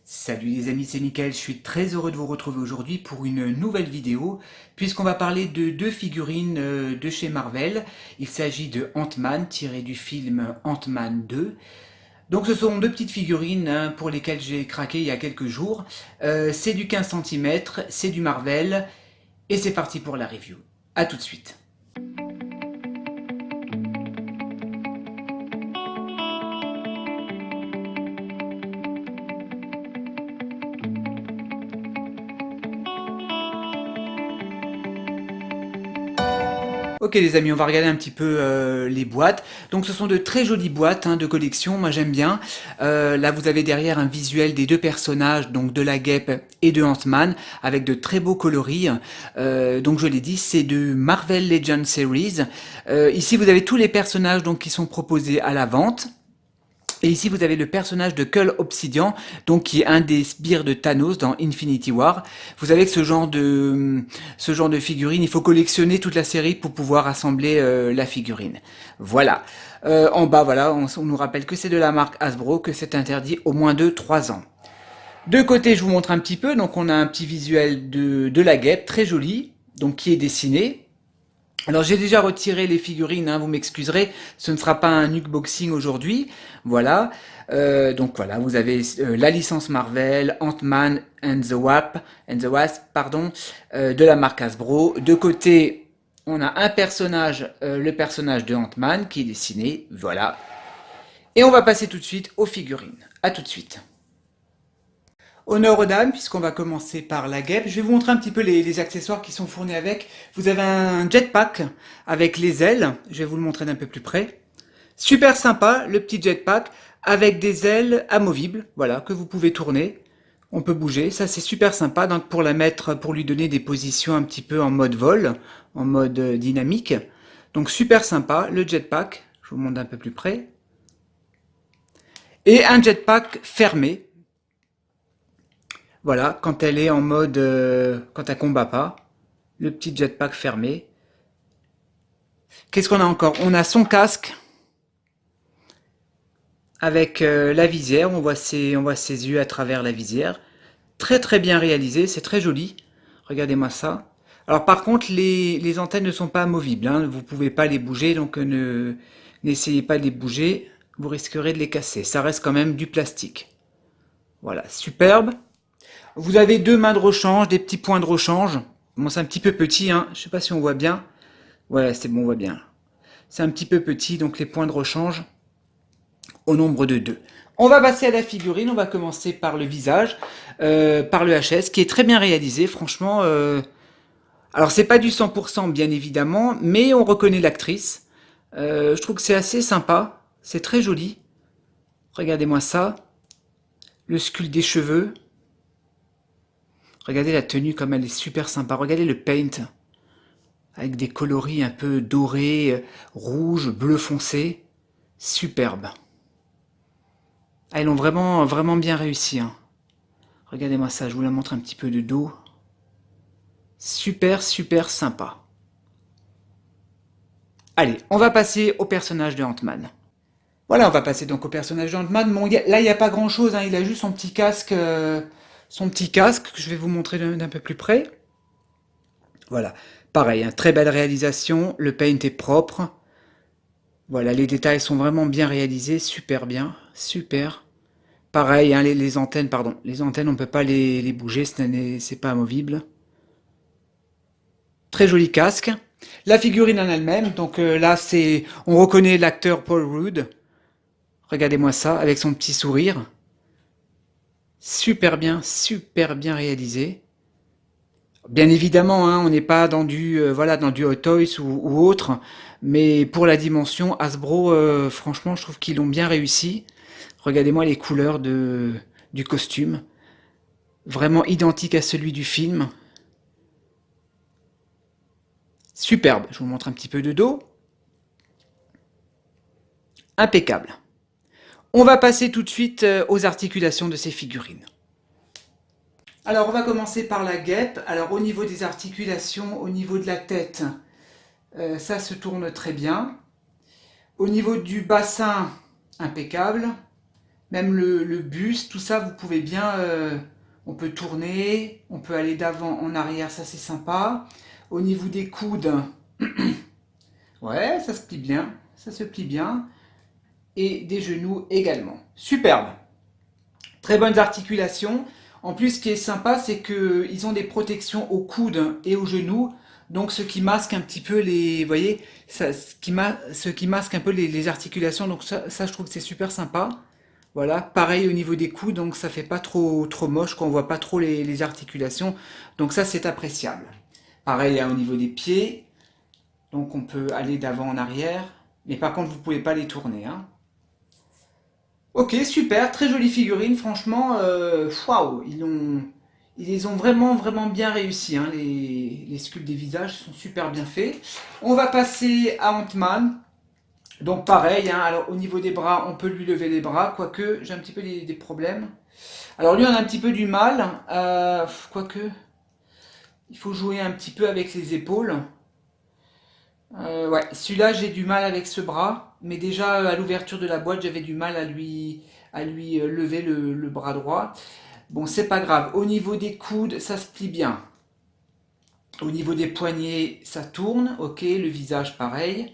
Salut les amis, c'est Mickaël, je suis très heureux de vous retrouver aujourd'hui pour une nouvelle vidéo, puisqu'on va parler de deux figurines de chez Marvel. Il s'agit de Ant-Man, tiré du film Ant-Man 2. Donc ce sont deux petites figurines pour lesquelles j'ai craqué il y a quelques jours. C'est du 15 cm, c'est du Marvel, et c'est parti pour la review. A tout de suite. Ok les amis, on va regarder un petit peu les boîtes. Donc ce sont de très jolies boîtes de collection, moi j'aime bien. Là vous avez derrière un visuel des deux personnages, donc de la guêpe et de Ant-Man, avec de très beaux coloris. Donc je l'ai dit, c'est de Marvel Legends Series. Ici vous avez tous les personnages donc, qui sont proposés à la vente. Et ici, vous avez le personnage de Cull Obsidian, donc qui est un des sbires de Thanos dans Infinity War. Vous savez que ce genre de figurine, il faut collectionner toute la série pour pouvoir assembler la figurine. Voilà. En bas, voilà, on nous rappelle que c'est de la marque Hasbro, que c'est interdit au moins de 3 ans. De côté, je vous montre un petit peu. Donc, on a un petit visuel de la guêpe, très joli, donc qui est dessiné. Alors j'ai déjà retiré les figurines, vous m'excuserez, ce ne sera pas un unboxing aujourd'hui, voilà. Donc voilà, vous avez la licence Marvel, Ant-Man and the Wasp, pardon, de la marque Hasbro. De côté, on a un personnage, le personnage de Ant-Man qui est dessiné, voilà. Et on va passer tout de suite aux figurines. À tout de suite. Honneur aux dames, puisqu'on va commencer par la guêpe. Je vais vous montrer un petit peu les accessoires qui sont fournis avec. Vous avez un jetpack avec les ailes. Je vais vous le montrer d'un peu plus près. Super sympa, le petit jetpack avec des ailes amovibles, voilà, que vous pouvez tourner. On peut bouger, ça c'est super sympa. Donc pour la mettre, pour lui donner des positions un petit peu en mode vol, en mode dynamique. Donc super sympa, le jetpack. Je vous montre un peu plus près. Et un jetpack fermé. Voilà, quand elle est en mode, quand elle combat pas, le petit jetpack fermé. Qu'est-ce qu'on a encore? On a son casque avec la visière. On voit ses yeux à travers la visière. Très très bien réalisé, c'est très joli. Regardez-moi ça. Alors par contre, les antennes ne sont pas amovibles. Vous pouvez pas les bouger, donc n'essayez pas de les bouger. Vous risquerez de les casser. Ça reste quand même du plastique. Voilà, superbe. Vous avez deux mains de rechange, des petits points de rechange. Bon, c'est un petit peu petit, je sais pas si on voit bien. Ouais, c'est bon, on voit bien. C'est un petit peu petit, donc les points de rechange au nombre de deux. On va passer à la figurine, on va commencer par le visage, par le HS, qui est très bien réalisé, franchement. Alors c'est pas du 100% bien évidemment, mais on reconnaît l'actrice. Je trouve que c'est assez sympa, c'est très joli. Regardez-moi ça. Le sculpte des cheveux. Regardez la tenue comme elle est super sympa. Regardez le paint. Avec des coloris un peu dorés, rouge, bleu foncé. Superbe. Ah, ils l'ont vraiment, vraiment bien réussi. Regardez-moi ça, je vous la montre un petit peu de dos. Super, super sympa. Allez, on va passer au personnage de Ant-Man. Voilà, on va passer donc au personnage de Ant-Man. Bon, là, il n'y a pas grand-chose, il a juste son petit casque que je vais vous montrer d'un peu plus près. Voilà, pareil, très belle réalisation, le paint est propre. Voilà, les détails sont vraiment bien réalisés, super bien, super. Pareil, les antennes, pardon, les antennes, on ne peut pas les bouger, c'est pas amovible. Très joli casque. La figurine en elle-même, donc là, on reconnaît l'acteur Paul Rudd. Regardez-moi ça, avec son petit sourire. Super bien réalisé. Bien évidemment, on n'est pas dans dans du Hot Toys ou autre, mais pour la dimension, Hasbro, franchement, je trouve qu'ils l'ont bien réussi. Regardez-moi les couleurs du costume, vraiment identique à celui du film. Superbe, je vous montre un petit peu de dos. Impeccable. On va passer tout de suite aux articulations de ces figurines. Alors on va commencer par la guêpe. Alors au niveau des articulations, au niveau de la tête, ça se tourne très bien. Au niveau du bassin, impeccable. Même le buste, tout ça, vous pouvez bien... on peut tourner, on peut aller d'avant en arrière, ça c'est sympa. Au niveau des coudes, ouais, ça se plie bien, ça se plie bien. Et des genoux également. Superbe. Très bonnes articulations. En plus, ce qui est sympa, c'est qu'ils ont des protections aux coudes et aux genoux. Donc, ce qui masque un petit peu les... Vous voyez, ça, ce qui masque un peu les articulations. Donc, ça, je trouve que c'est super sympa. Voilà. Pareil au niveau des coudes. Donc, ça fait pas trop moche qu'on voit pas trop les articulations. Donc, ça, c'est appréciable. Pareil hein, au niveau des pieds. Donc, on peut aller d'avant en arrière. Mais par contre, vous pouvez pas les tourner. Hein. Ok, super, très jolie figurine, franchement, waouh, ils les ont vraiment bien réussi, hein, les sculptes des visages sont super bien faits. On va passer à Ant-Man, donc pareil, hein, alors au niveau des bras, on peut lui lever les bras, quoique j'ai un petit peu des problèmes. Alors lui, on a un petit peu du mal, quoique, il faut jouer un petit peu avec les épaules. Ouais, celui-là j'ai du mal avec ce bras, mais déjà à l'ouverture de la boîte j'avais du mal à lui lever le bras droit. Bon, c'est pas grave. Au niveau des coudes, ça se plie bien. Au niveau des poignets, ça tourne. Ok, le visage pareil.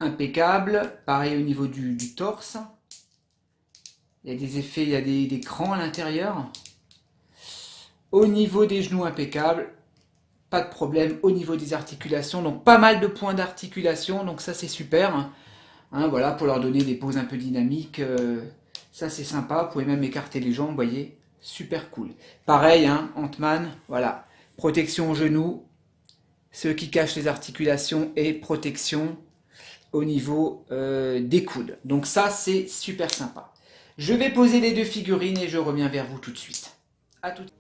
Impeccable. Pareil au niveau du torse. Il y a des effets, il y a des crans à l'intérieur. Au niveau des genoux, impeccable. Pas de problème au niveau des articulations. Donc pas mal de points d'articulation. Donc ça c'est super. Hein, voilà, pour leur donner des poses un peu dynamiques. Ça c'est sympa. Vous pouvez même écarter les jambes, vous voyez. Super cool. Pareil, hein, Ant-Man, voilà. Protection aux genoux. Ceux qui cachent les articulations et protection au niveau des coudes. Donc ça c'est super sympa. Je vais poser les deux figurines et je reviens vers vous tout de suite. À tout de suite.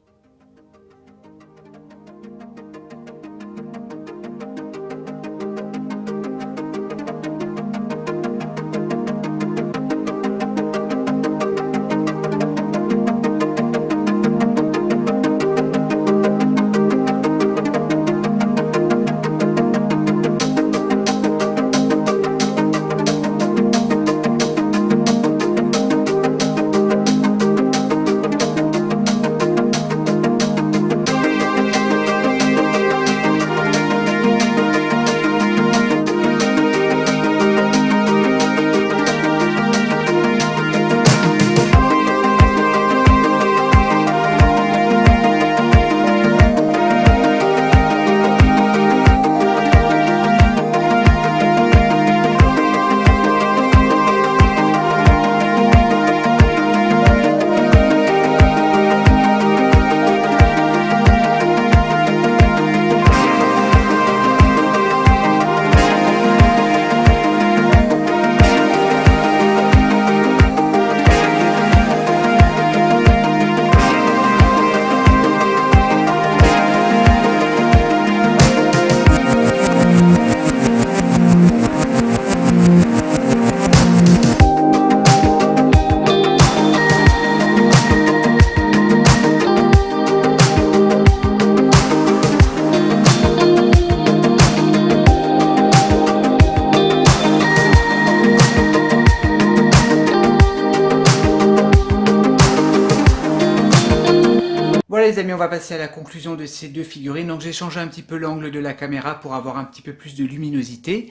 Voilà les amis, on va passer à la conclusion de ces deux figurines. Donc j'ai changé un petit peu l'angle de la caméra pour avoir un petit peu plus de luminosité.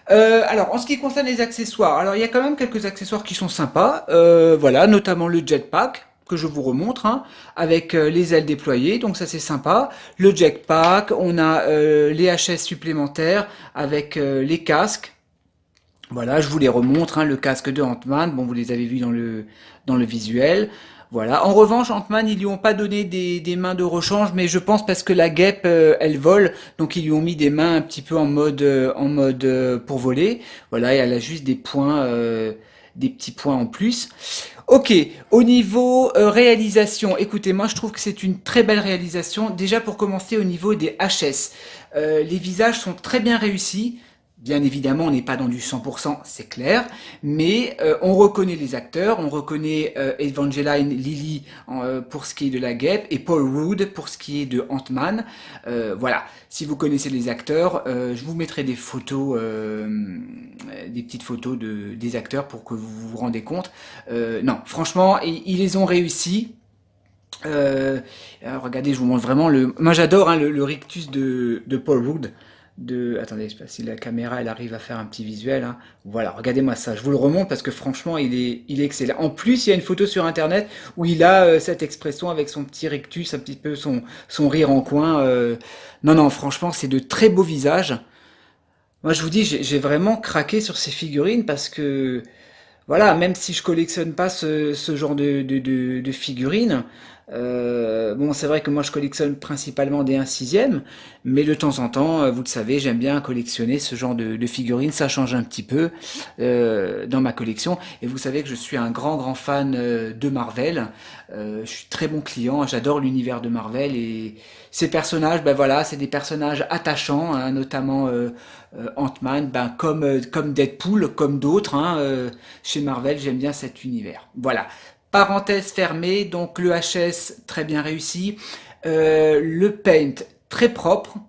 Alors en ce qui concerne les accessoires, alors il y a quand même quelques accessoires qui sont sympas. Voilà, notamment le jetpack que je vous remontre, hein, avec les ailes déployées, donc ça c'est sympa. Le jetpack, on a les HS supplémentaires avec les casques. Voilà, je vous les remontre, hein, le casque de Ant-Man, bon vous les avez vus dans le visuel. Voilà. En revanche, Ant-Man, ils lui ont pas donné des mains de rechange, mais je pense parce que la guêpe, elle vole, donc ils lui ont mis des mains un petit peu en mode pour voler. Voilà, et elle a juste des petits points en plus. Ok, au niveau réalisation, écoutez, moi je trouve que c'est une très belle réalisation. Déjà pour commencer au niveau des HS, les visages sont très bien réussis. Bien évidemment, on n'est pas dans du 100%, c'est clair, mais on reconnaît les acteurs, on reconnaît Evangeline Lilly pour ce qui est de la guêpe et Paul Rudd pour ce qui est de Ant-Man. Voilà, si vous connaissez les acteurs, je vous mettrai des photos, des petites photos des acteurs pour que vous vous rendez compte. Non, franchement, ils les ont réussi. Alors, regardez, je vous montre vraiment le. Moi, j'adore hein, le rictus de Paul Rudd. Attendez, je sais pas si la caméra elle arrive à faire un petit visuel. Hein. Voilà, regardez-moi ça. Je vous le remonte parce que franchement, il est excellent. En plus, il y a une photo sur internet où il a cette expression avec son petit rictus, un petit peu son rire en coin. Non, non, franchement, c'est de très beaux visages. Moi, je vous dis, j'ai vraiment craqué sur ces figurines parce que voilà, même si je collectionne pas ce genre de figurines, bon, c'est vrai que moi je collectionne principalement des 1/6, mais de temps en temps, vous le savez, j'aime bien collectionner ce genre de figurines, ça change un petit peu dans ma collection. Et vous savez que je suis un grand fan de Marvel. Je suis très bon client, j'adore l'univers de Marvel et ces personnages, ben voilà, c'est des personnages attachants, hein, notamment Ant-Man, ben comme Deadpool, comme d'autres, hein, chez Marvel, j'aime bien cet univers. Voilà. Parenthèse fermée, donc le HS très bien réussi, le paint très propre,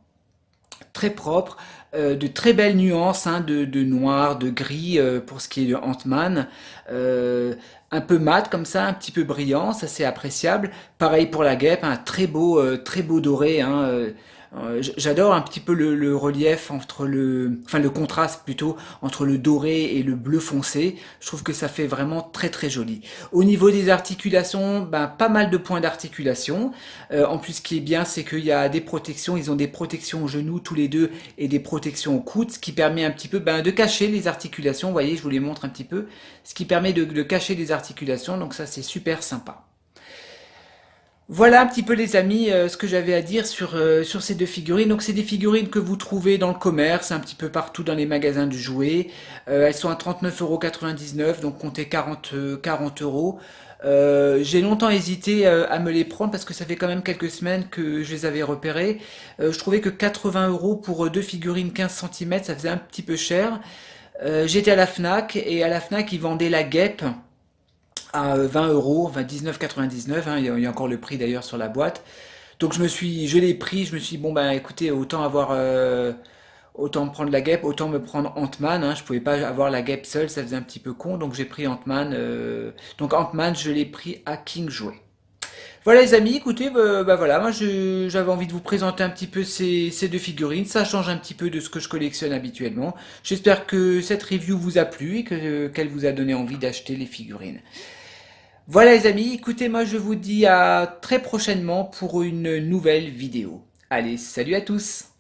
de très belles nuances hein, de noir, de gris pour ce qui est de Ant-Man, un peu mat comme ça, un petit peu brillant, ça c'est appréciable. Pareil pour la guêpe, un très beau doré. Hein, j'adore un petit peu le relief entre enfin le contraste plutôt entre le doré et le bleu foncé. Je trouve que ça fait vraiment très joli. Au niveau des articulations, ben, pas mal de points d'articulation. En plus, ce qui est bien, c'est qu'il y a des protections. Ils ont des protections aux genoux tous les deux et des protections aux coudes, ce qui permet un petit peu ben, de cacher les articulations. Vous voyez, je vous les montre un petit peu. Ce qui permet de cacher les articulations. Donc ça, c'est super sympa. Voilà un petit peu les amis ce que j'avais à dire sur ces deux figurines. Donc c'est des figurines que vous trouvez dans le commerce, un petit peu partout dans les magasins de jouets. Elles sont à 39,99 €, donc comptez 40 euros. J'ai longtemps hésité à me les prendre parce que ça fait quand même quelques semaines que je les avais repérées. Je trouvais que 80 euros pour deux figurines 15 centimètres, ça faisait un petit peu cher. J'étais à la Fnac et à la Fnac ils vendaient la guêpe à 20 euros, enfin 19,99, hein, il y a encore le prix d'ailleurs sur la boîte. Donc je l'ai pris, je me suis dit, bon ben écoutez, autant me prendre la guêpe, autant me prendre Ant-Man, hein, je pouvais pas avoir la guêpe seule, ça faisait un petit peu con, donc j'ai pris Ant-Man. Donc Ant-Man, je l'ai pris à King Jouet. Voilà les amis, écoutez, bah voilà, moi j'avais envie de vous présenter un petit peu ces deux figurines, ça change un petit peu de ce que je collectionne habituellement. J'espère que cette review vous a plu et qu'elle vous a donné envie d'acheter les figurines. Voilà les amis, écoutez, moi je vous dis à très prochainement pour une nouvelle vidéo. Allez, salut à tous!